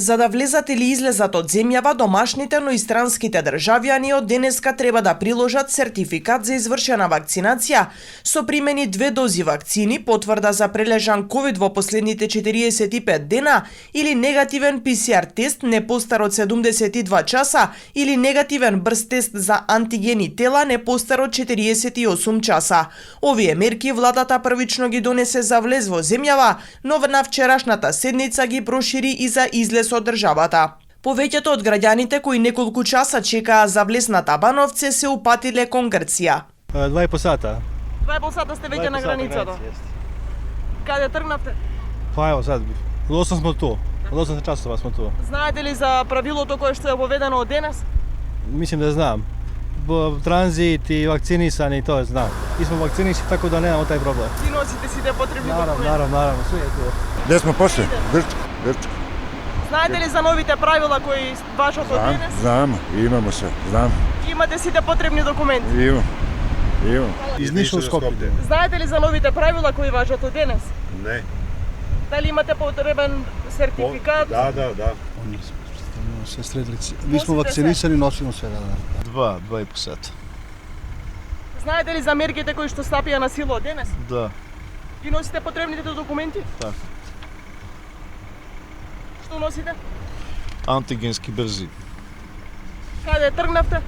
За да влезат или излезат од земјава, домашните, но и странските државјани од денеска треба да приложат сертификат за извршена вакцинација со примени 2 дози вакцини, потврда за прележан ковид во последните 45 дена или негативен ПСР тест не постар од 72 часа или негативен брз тест за антигени тела не постар од 48 часа. Овие мерки владата првично ги донесе за влез во земјава, но на вчерашната седница ги прошири и за излез од државата. Повеќето од граѓаните кои неколку часа чекаа за влез на Табановце се упатиле кон Грција. 2,5 сата. 2,5 сата сте веќе на границата. Каде тргнавте? Па ево сад, од 8 смо ту. Од 8 часова смо ту. Знаете ли за правилото кое што е воведено од денес? Мислим да знам. Транзит и вакцинисани, тоа знам. И смо вакцинисани, така да немамо тај проблем. И носите сите потребни документи? Наравно, све е тоа. Где сме после? Грчка. Знаете ли за новите правила кои важат од денес? Знам, имамо се, знам. Имате сите потребни документи? Имам. Изнишно Скопје. Знаете ли за новите правила кои важат од денес? Не. Дали имате потребен сертификат? Да. Сестредлици. Mi smo vakcinisani, nosimo sve. Два и по сата. Знаете ли за мерките кои што стапија на сила од денес? Да, И носите потребните документи? така. Што носите? Антигенски брзи. Каде тргнавте?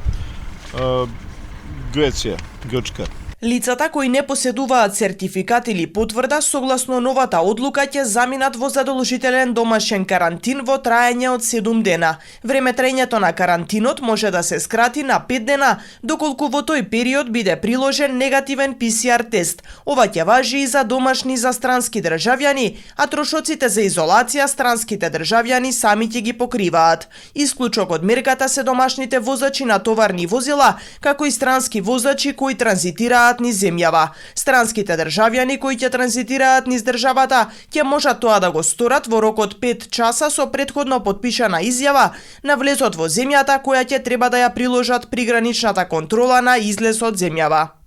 Греција, Грчка. Лицата кои не поседуваат сертификат или потврда согласно новата одлука ќе заминат во задолжителен домашен карантин во траење од 7 дена. Времетраењето на карантинот може да се скрати на 5 дена, доколку во тој период биде приложен негативен ПСР тест. Ова ќе важи и за домашни за странски државјани, а трошоците за изолација странските државјани сами ќе ги покриваат. Исклучок од мерката се домашните возачи на товарни возила, како и странски возачи кои транзитираат низ земјава. Странските државјани кои ќе транзитираат низ државата ќе можат тоа да го сторат во рок од 5 часа со претходно потпишана изјава на влезот во земјата која ќе треба да ја приложат при граничната контрола на излез од земјава.